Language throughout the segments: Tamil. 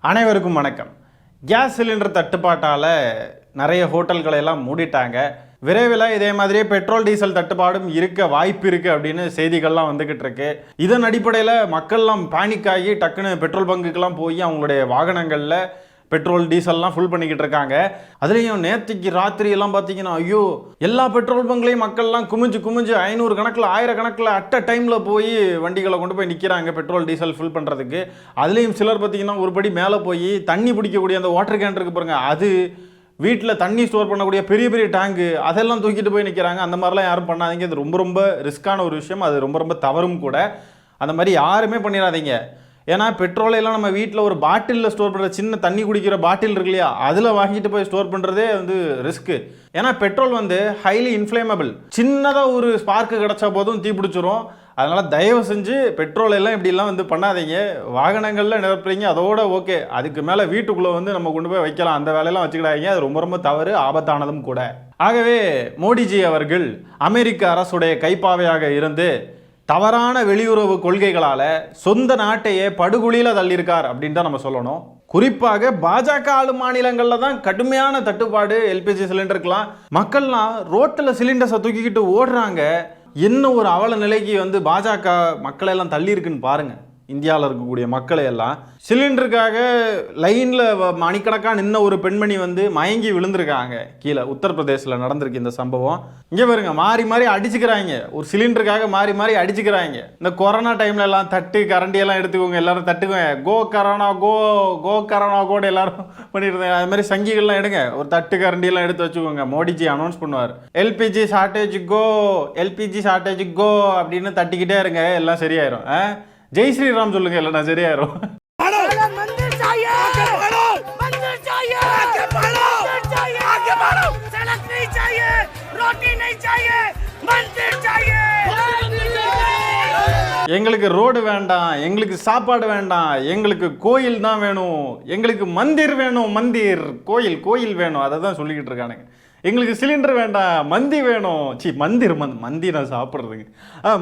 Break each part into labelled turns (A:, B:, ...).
A: அனைவருக்கும் வணக்கம். கேஸ் சிலிண்டர் தட்டுப்பாட்டால் நிறைய ஹோட்டல்களை எல்லாம் மூடிட்டாங்க. விரைவில் இதே மாதிரியே பெட்ரோல் டீசல் தட்டுப்பாடும் இருக்க வாய்ப்பு இருக்குது அப்படின்னு செய்திகள்லாம் வந்துக்கிட்டு இருக்கு. இதன் அடிப்படையில் மக்கள்லாம் பேனிக் ஆகி டக்குன்னு பெட்ரோல் பங்குக்கெல்லாம் போய் அவங்களுடைய வாகனங்களில் பெட்ரோல் டீசல்லாம் ஃபுல் பண்ணிக்கிட்டு இருக்காங்க. அதுலேயும் நேற்றுக்கு ராத்திரியெல்லாம் பார்த்தீங்கன்னா ஐயோ எல்லா பெட்ரோல் பங்க்லேயும் மக்கள்லாம் குமிஞ்சு 500 கணக்கில் 1000 கணக்கில் அட் அ டைமில் போய் வண்டிகளை கொண்டு போய் நிற்கிறாங்க பெட்ரோல் டீசல் ஃபில் பண்ணுறதுக்கு. அதுலேயும் சிலர் பார்த்தீங்கன்னா ஒரு படி மேலே போய் தண்ணி பிடிக்கக்கூடிய அந்த வாட்டர் கேன் இருக்கு பாருங்க, அது வீட்டில் தண்ணி ஸ்டோர் பண்ணக்கூடிய பெரிய பெரிய டேங்கு அதெல்லாம் தூக்கிட்டு போய் நிற்கிறாங்க. அந்த மாதிரிலாம் யாரும் பண்ணாதீங்க. இது ரொம்ப ரிஸ்க்கான ஒரு விஷயம். அது ரொம்ப தவறும் கூட. அந்த மாதிரி யாருமே பண்ணிடாதீங்க. ஏன்னா பெட்ரோலையெல்லாம் நம்ம வீட்டில் ஒரு பாட்டிலில் ஸ்டோர் பண்ணுற சின்ன தண்ணி குடிக்கிற பாட்டில் இருக்கு இல்லையா, அதில் வாங்கிட்டு போய் ஸ்டோர் பண்ணுறதே ரிஸ்க்கு. ஏன்னா பெட்ரோல் ஹைலி இன்ஃப்ளேமபிள். சின்னதாக ஒரு ஸ்பார்க்கு கிடச்சா போதும் தீப்பிடிச்சிரும். அதனால் தயவு செஞ்சு பெட்ரோல் எல்லாம் இப்படிலாம் பண்ணாதீங்க. வாகனங்களில் நிரப்புறீங்க அதோட ஓகே, அதுக்கு மேலே வீட்டுக்குள்ளே நம்ம கொண்டு போய் வைக்கலாம், அந்த வேலையெல்லாம் வச்சுக்கிடாதீங்க. அது ரொம்ப தவறு, ஆபத்தானதும் கூட. ஆகவே மோடிஜி அவர்கள் அமெரிக்க அரசுடைய கைப்பாவையாக இருந்து தவறான வெளியுறவு கொள்கைகளால் சொந்த நாட்டையே படுகொலியில் தள்ளியிருக்கார் அப்படின்னு தான் நம்ம சொல்லணும். குறிப்பாக பாஜக ஆளும் மாநிலங்களில் தான் கடுமையான தட்டுப்பாடு எல்பிஜி சிலிண்டருக்கெல்லாம். மக்கள்லாம் ரோட்டில் சிலிண்டர்ஸை தூக்கிக்கிட்டு ஓடுறாங்க. என்ன ஒரு அவல நிலைக்கு பாஜக மக்களை எல்லாம் தள்ளி இருக்குன்னு பாருங்க. இந்தியாவில் இருக்கக்கூடிய மக்களை எல்லாம் சிலிண்டருக்காக லைனில் மணிக்கணக்காக நின்ன ஒரு பெண்மணி மயங்கி விழுந்திருக்காங்க கீழே. உத்தரப்பிரதேசில் நடந்திருக்கு இந்த சம்பவம். இங்கே பாருங்க, மாறி அடிச்சுக்கிறாங்க. ஒரு சிலிண்டருக்காக மாறி அடிச்சுக்கிறாங்க. இந்த கொரோனா டைம்ல எல்லாம் தட்டு கரண்டியெல்லாம் எடுத்துக்கோங்க, எல்லாரும் தட்டுக்கோங்க, கோ கரோனா கோ கரோனா கூட எல்லாரும் பண்ணிருந்தாங்க. அது மாதிரி சங்கிகள்லாம் எடுங்க, ஒரு தட்டு கரண்டியெல்லாம் எடுத்து வச்சுக்கோங்க. மோடிஜி அனௌன்ஸ் பண்ணுவார், எல்பிஜி ஷார்டேஜ் கோ அப்படின்னு தட்டிக்கிட்டே இருங்க, எல்லாம் சரியாயிரும். ஜெய் ஸ்ரீராம் சொல்லுங்க, இல்லைன்னா சரியாயிரும். எங்களுக்கு ரோடு வேண்டாம், எங்களுக்கு சாப்பாடு வேண்டாம், எங்களுக்கு கோயில் தான் வேணும், எங்களுக்கு மந்திர் வேணும், மந்திர் கோயில் வேணும், அதை தான் சொல்லிக்கிட்டு இருக்கானுங்க. எங்களுக்கு சிலிண்டர் வேண்டாம், மந்தி வேணும், மந்தி நான் சாப்பிட்றதுங்க,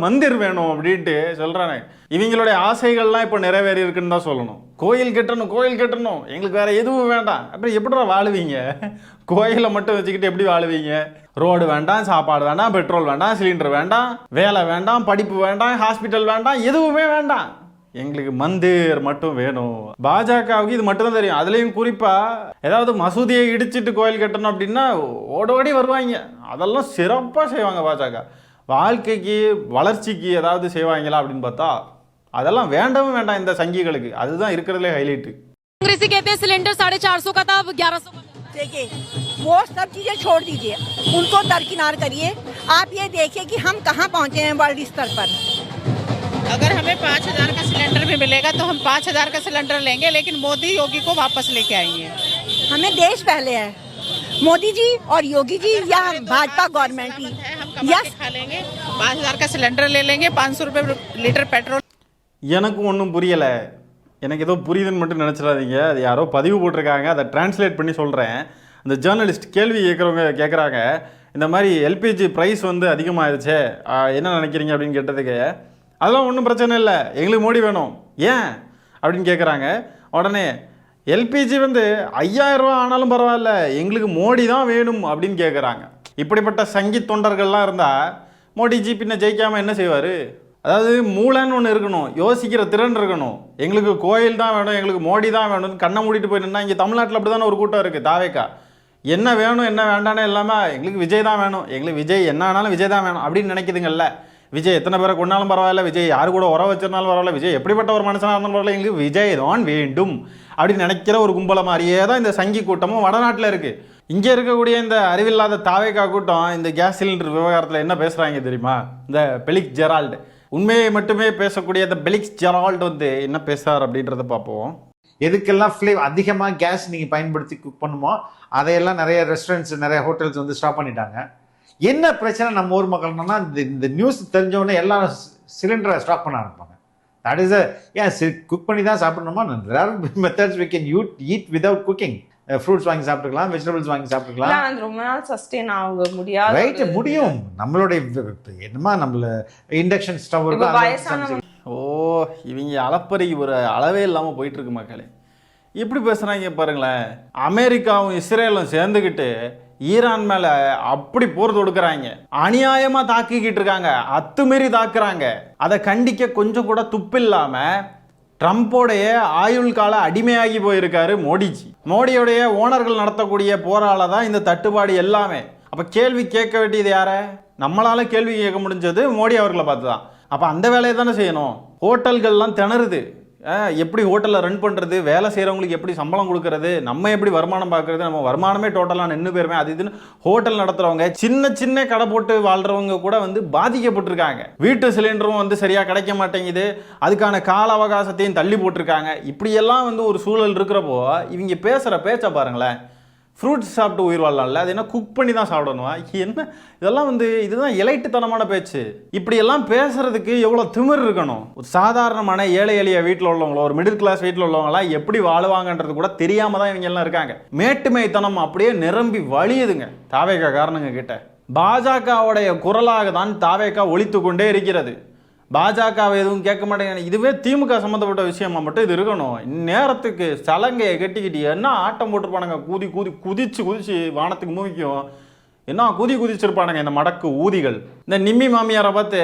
A: மந்திர் வேணும் அப்படின்ட்டு சொல்கிறாங்க. இவங்களுடைய ஆசைகள்லாம் இப்போ நிறைவேறி இருக்குன்னு தான் சொல்லணும். கோயில் கட்டணும், எங்களுக்கு வேறு எதுவும் வேண்டாம். அப்புறம் எப்படிடா வாழுவீங்க? கோயிலை மட்டும் வச்சுக்கிட்டு எப்படி வாழுவீங்க? ரோடு வேண்டாம், சாப்பாடு வேண்டாம், பெட்ரோல் வேண்டாம், சிலிண்டர் வேண்டாம், வேலை வேண்டாம், படிப்பு வேண்டாம், ஹாஸ்பிட்டல் வேண்டாம், எதுவுமே வேண்டாம், எங்களுக்கு மந்திர் மட்டும் வேணும். பாஜகவுக்கு இது மட்டும் தான் தெரியும். அதுலேயும் குறிப்பாக ஏதாவது மசூதியை இடிச்சிட்டு கோயில் கட்டணும் அப்படின்னா ஓடோடி வருவாங்க. அதெல்லாம் சிறப்பாக செய்வாங்க பாஜக. வாழ்க்கைக்கு வளர்ச்சிக்கு ஏதாவது செய்வாங்களா அப்படின்னு பார்த்தா அதெல்லாம் வேண்டவும் வேண்டாம் இந்த சங்கிகளுக்கு. அதுதான் இருக்கிறதுலே ஹைலைட்டு.
B: सिलेंडर 450 का था, 1100 का।
C: देखिए वो सब चीजें छोड़ दीजिए, उनको दरकिनार करिए. आप ये देखिए कि हम कहाँ पहुँचे हैं वर्ल्ड स्तर पर.
D: अगर हमें 5000 का सिलेंडर भी मिलेगा तो हम 5000 का सिलेंडर लेंगे, लेकिन मोदी योगी को वापस लेके आएंगे.
C: हमें देश पहले है, मोदी जी और योगी जी या भाजपा गवर्नमेंट ही.
D: हम कमा के खा लेंगे, 5000 का सिलेंडर ले लेंगे, 500 रुपये लीटर पेट्रोल.
A: எனக்கும் ஒன்றும் புரியலை. எனக்கு ஏதோ புரியுதுன்னு மட்டும் நினச்சிடாதீங்க. அது யாரோ பதிவு போட்டிருக்காங்க, அதை டிரான்ஸ்லேட் பண்ணி சொல்கிறேன். அந்த ஜேர்னலிஸ்ட் கேள்வி கேட்குறாங்க, இந்த மாதிரி எல்பிஜி ப்ரைஸ் அதிகமாகிடுச்சே, என்ன நினைக்கிறீங்க அப்படின்னு கேட்டதுக்கு, அதெல்லாம் ஒன்றும் பிரச்சனை இல்லை, எங்களுக்கு மோடி வேணும், ஏன் அப்படின்னு கேட்குறாங்க. உடனே எல்பிஜி 5000 ரூபா ஆனாலும் பரவாயில்ல, எங்களுக்கு மோடி தான் வேணும் அப்படின்னு கேட்குறாங்க. இப்படிப்பட்ட சங்கி தொண்டர்கள்லாம் இருந்தால் மோடிஜி பின்ன ஜெயிக்காமல் என்ன செய்வார்? அதாவது மூளைன்னு ஒன்று இருக்கணும், யோசிக்கிற திறன் இருக்கணும். எங்களுக்கு கோயில் தான் வேணும், எங்களுக்கு மோடி தான் வேணும்னு கண்ணை மூடிட்டு போய் நின்னா, இங்கே தமிழ்நாட்டில் அப்படி தானே ஒரு கூட்டம் இருக்குது தாவேக்கா. என்ன வேணும் என்ன வேண்டானே இல்லாமல் எங்களுக்கு விஜய் தான் வேணும், எங்களுக்கு விஜய் என்ன ஆனாலும் விஜய் தான் வேணும் அப்படின்னு நினைக்குதுங்கல்ல. விஜய் எத்தனை பேரை கொண்டாலும் பரவாயில்ல, விஜய் யாரு கூட உறவு வச்சிருந்தாலும் பரவாயில்ல, விஜய் எப்படிப்பட்ட ஒரு மனுஷனாக இருந்தாலும் பரவாயில்ல, எங்களுக்கு விஜய் தான் வேண்டும் அப்படின்னு நினைக்கிற ஒரு கும்பலை மாதிரியே தான் இந்த சங்கி கூட்டமும் வடநாட்டில் இருக்குது. இங்கே இருக்கக்கூடிய இந்த அறிவில்லாத தாவேக்கா கூட்டம் இந்த கேஸ் சிலிண்டர் விவகாரத்தில் என்ன பேசுகிறாங்க தெரியுமா? இந்த பெலிக்ஸ் ஜெரால்டு, உண்மையை மட்டுமே பேசக்கூடிய இந்த பெலிக்ஸ் ஜெரால்டு என்ன பேசுகிறார் அப்படின்றத பார்ப்போம்.
E: எதுக்கெல்லாம் அதிகமாக கேஸ் நீங்கள் பயன்படுத்தி குக் பண்ணுமோ அதையெல்லாம் நிறைய ரெஸ்டாரண்ட்ஸ் நிறைய ஹோட்டல்ஸ் ஸ்டாப் பண்ணிட்டாங்க. என்ன பிரச்சனை நம்ம ஊர் மக்கள்னா, இந்த நியூஸ் தெரிஞ்சவொடனே எல்லாரும் சிலிண்டரை ஸ்டாப் பண்ண ஆரம்பிப்பாங்க. தட் இஸ் ஏன் குக் பண்ணி தான் சாப்பிடணுமா? Methods we can eat without cooking. Fruits வாங்கி சாப்பிட்டுக்கலாம், வெஜிடபிள்ஸ் வாங்கி சாப்பிட்டுக்கலாம்.
F: ரொம்ப நாள் சஸ்டெயின் ஆக முடியாது.
E: ரைட், முடியும். நம்மளுடைய என்னமா நம்மள இண்டக்ஷன் ஸ்டவ் இருக்கு.
A: ஓ, இவங்க அளப்பறி ஒரு அளவே இல்லாமல் போயிட்டு இருக்கு மக்களே. எப்படி பேசுகிறாங்க பாருங்களேன். அமெரிக்காவும் இஸ்ரேலும் சேர்ந்துக்கிட்டு ஈரான் மேலே அப்படி போர் தொடுக்கிறாங்க, அநியாயமாக தாக்கிக்கிட்டு இருக்காங்க, அத்துமீறி தாக்குறாங்க. அதை கண்டிக்க கொஞ்சம் கூட துப்பில்லாமல் ட்ரம்ப்போடைய ஆயுள் கால அடிமையாகி போயிருக்காரு மோடிஜி. மோடியோடைய ஓனர்கள் நடத்தக்கூடிய போரால தான் இந்த தட்டுப்பாடு எல்லாமே. அப்போ கேள்வி கேட்க வேண்டியது யாரை? நம்மளால கேள்வி கேட்க முடிஞ்சது மோடி அவர்களை பார்த்து தான். அப்போ அந்த வேலையை தானே செய்யணும். ஹோட்டல்கள்லாம் திணறுது. எப்படி ஹோட்டலில் ரன் பண்ணுறது, வேலை செய்கிறவங்களுக்கு எப்படி சம்பளம் கொடுக்கறது, நம்ம எப்படி வருமானம் பார்க்குறது, நம்ம வருமானமே டோட்டலாக நின்று போயிருமே, அது இதுன்னு ஹோட்டல் நடத்துகிறவங்க, சின்ன சின்ன கடை போட்டு வாழ்கிறவங்க கூட வந்து பாதிக்கப்பட்டிருக்காங்க. வீட்டு சிலிண்டரும் வந்து சரியாக கிடைக்க மாட்டேங்குது, அதுக்கான கால அவகாசத்தையும் தள்ளி போட்டிருக்காங்க. இப்படியெல்லாம் வந்து ஒரு சூழல் இருக்கிறப்போ இவங்க பேசுகிற பேச்சை பாருங்களேன். ஃப்ரூட்ஸ் சாப்பிட்டு உயிர் வாழலாம்ல, அது என்ன குக் பண்ணி தான் சாப்பிடணுமா? என்ன இதெல்லாம் வந்து இதுதான் இலைட்டுத்தனமான பேச்சு. இப்படியெல்லாம் பேசுறதுக்கு எவ்வளோ திமிர் இருக்கணும். ஒரு சாதாரணமான ஏழை எளிய வீட்டில் உள்ளவங்களோ, ஒரு மிடில் கிளாஸ் வீட்டில் உள்ளவங்களாம் எப்படி வாழுவாங்கன்றது கூட தெரியாம தான் இவங்க எல்லாம் இருக்காங்க. மேட்டுமைத்தனம் அப்படியே நிரம்பி வழியுதுங்க தாவேகா காரணங்க கிட்ட. பாஜகவுடைய குரலாக தான் தாவேகா ஒலித்து கொண்டே இருக்கிறது. பாஜகவை எதுவும் கேட்க மாட்டேங்க. இதுவே திமுக சம்மந்தப்பட்ட விஷயமா மட்டும் இது இருக்கணும். இந்நேரத்துக்கு சலங்கையை கட்டிக்கிட்டு என்ன ஆட்டம் போட்டிருப்பானுங்க, குதிச்சு வானத்துக்கு மூவிக்கும் என்ன குதிச்சிருப்பானுங்க இந்த மடக்கு ஊதிகள். இந்த நிம்மி மாமியாரை பார்த்து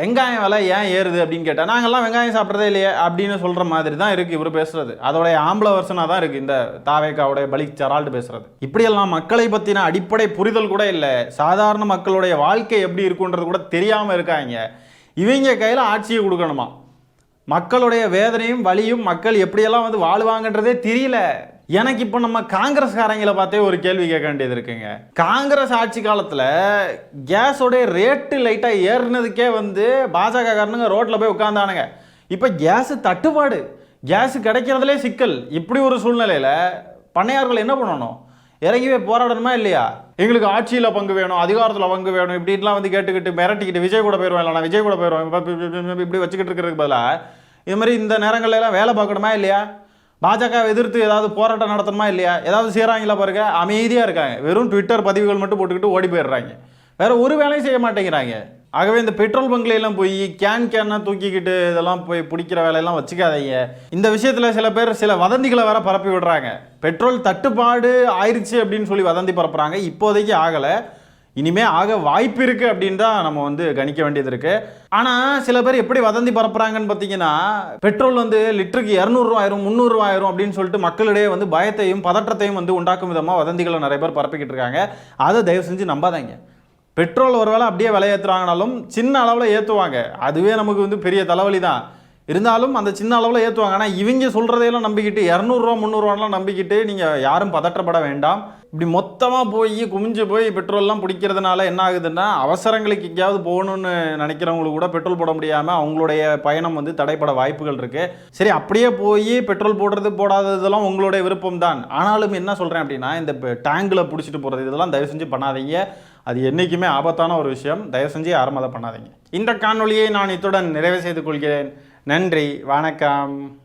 A: வெங்காயம் விலை ஏன் ஏறுது அப்படின்னு கேட்டால், நாங்கள்லாம் வெங்காயம் சாப்பிட்றதே இல்லையே அப்படின்னு சொல்கிற மாதிரி தான் இருக்குது இவர் பேசுறது. அதோடைய ஆம்பளை வருஷனாக தான் இருக்குது இந்த தாவேக்காவுடைய பலி சரால்ட்டு பேசுறது. இப்படியெல்லாம் மக்களை பற்றின அடிப்படை புரிதல் கூட இல்லை. சாதாரண மக்களுடைய வாழ்க்கை எப்படி இருக்குன்றது கூட தெரியாமல் இருக்காங்க. இவங்க கையில் ஆட்சியை கொடுக்கணுமா? மக்களுடைய வேதனையும் வலியும் மக்கள் எப்படியெல்லாம் வந்து வாழ்வாங்கன்றதே தெரியல. எனக்கு இப்போ நம்ம காங்கிரஸ்காரங்களை பார்த்தே ஒரு கேள்வி கேட்க வேண்டியது இருக்குங்க. காங்கிரஸ் ஆட்சி காலத்தில் கேஸோடைய ரேட்டு லைட்டாக ஏறினதுக்கே வந்து பாஜக காரனுங்க ரோட்டில் போய் உட்காந்தானுங்க. இப்போ கேஸு தட்டுப்பாடு, கேஸு கிடைக்கிறதுலே சிக்கல். இப்படி ஒரு சூழ்நிலையில் பண்ணையார்கள் என்ன பண்ணணும்? இறங்கிவே போராடணுமா இல்லையா? எங்களுக்கு ஆட்சியில் பங்கு வேணும், அதிகாரத்தில் பங்கு வேணும், இப்படிலாம் வந்து கேட்டுக்கிட்டு மிரட்டிக்கிட்டு விஜய் கூட போயிடுவேன், இல்லை நான் விஜய் கூட போயிடுவேன் இப்படி வச்சுக்கிட்டு இருக்கிறதுக்கு பதிலாக இது மாதிரி இந்த நேரங்கள்ல எல்லாம் வேலை பார்க்கணுமா இல்லையா? பாஜக எதிர்த்து ஏதாவது போராட்டம் நடத்தணுமா இல்லையா? ஏதாவது செய்கிறாங்களா பாருங்க, அமைதியாக இருக்காங்க. வெறும் ட்விட்டர் பதிவுகள் மட்டும் போட்டுக்கிட்டு ஓடி போயிடுறாங்க, வேற ஒரு வேலையும் செய்ய மாட்டேங்கிறாங்க. ஆகவே இந்த பெட்ரோல் பங்க்லாம் போய் கேன்னா தூக்கிக்கிட்டு இதெல்லாம் போய் பிடிக்கிற வேலையெல்லாம் வச்சுக்காதீங்க. இந்த விஷயத்தில் சில பேர் சில வதந்திகளை வேற பரப்பி விடுறாங்க. பெட்ரோல் தட்டுப்பாடு ஆயிடுச்சு அப்படின்னு சொல்லி வதந்தி பரப்புறாங்க. இப்போதைக்கு ஆகலை, இனிமே ஆக வாய்ப்பு இருக்கு அப்படின்னு தான் நம்ம வந்து கணிக்க வேண்டியது இருக்கு. ஆனால் சில பேர் எப்படி வதந்தி பரப்புறாங்கன்னு பார்த்தீங்கன்னா, பெட்ரோல் வந்து லிட்டருக்கு 200 ரூபா ஆயிரும் 300 ரூபா ஆயிரும் அப்படின்னு சொல்லிட்டு மக்களிடையே வந்து பயத்தையும் பதற்றத்தையும் வந்து உண்டாக்கும் விதமாக வதந்திகளை நிறைய பேர் பரப்பிக்கிட்டு இருக்காங்க. அதை தயவு செஞ்சு நம்பாதீங்க. பெட்ரோல் ஒரு வேளை அப்படியே விலை ஏற்றுவாங்கனாலும் சின்ன அளவில் ஏற்றுவாங்க, அதுவே நமக்கு வந்து பெரிய தலைவலி தான். இருந்தாலும் அந்த சின்ன அளவில் ஏற்றுவாங்க. ஆனால் இவங்க சொல்கிறதையெல்லாம் நம்பிக்கிட்டு 200 ரூபா 300 ரூபாலாம் நம்பிக்கிட்டு நீங்கள் யாரும் பதற்றப்பட வேண்டாம். இப்படி மொத்தமாக போய் குமிஞ்சு போய் பெட்ரோல்லாம் பிடிக்கிறதுனால என்ன ஆகுதுன்னா, அவசரங்களுக்கு எங்கேயாவது போகணும்னு நினைக்கிறவங்களுக்கு கூட பெட்ரோல் போட முடியாமல் அவங்களுடைய பயணம் வந்து தடைப்பட வாய்ப்புகள் இருக்குது. சரி, அப்படியே போய் பெட்ரோல் போடுறது போடாததெல்லாம் உங்களுடைய விருப்பம் தான். ஆனாலும் என்ன சொல்கிறேன் அப்படின்னா, இந்த டேங்கில் பிடிச்சிட்டு போகிறது இதெல்லாம் தயவு செஞ்சு பண்ணாதீங்க. அது என்றைக்குமே ஆபத்தான ஒரு விஷயம். தயவு செஞ்சு யாரும் அதை பண்ணாதீங்க. இந்த காணொலியை நான் இத்துடன் நிறைவு செய்து கொள்கிறேன். நன்றி, வணக்கம்.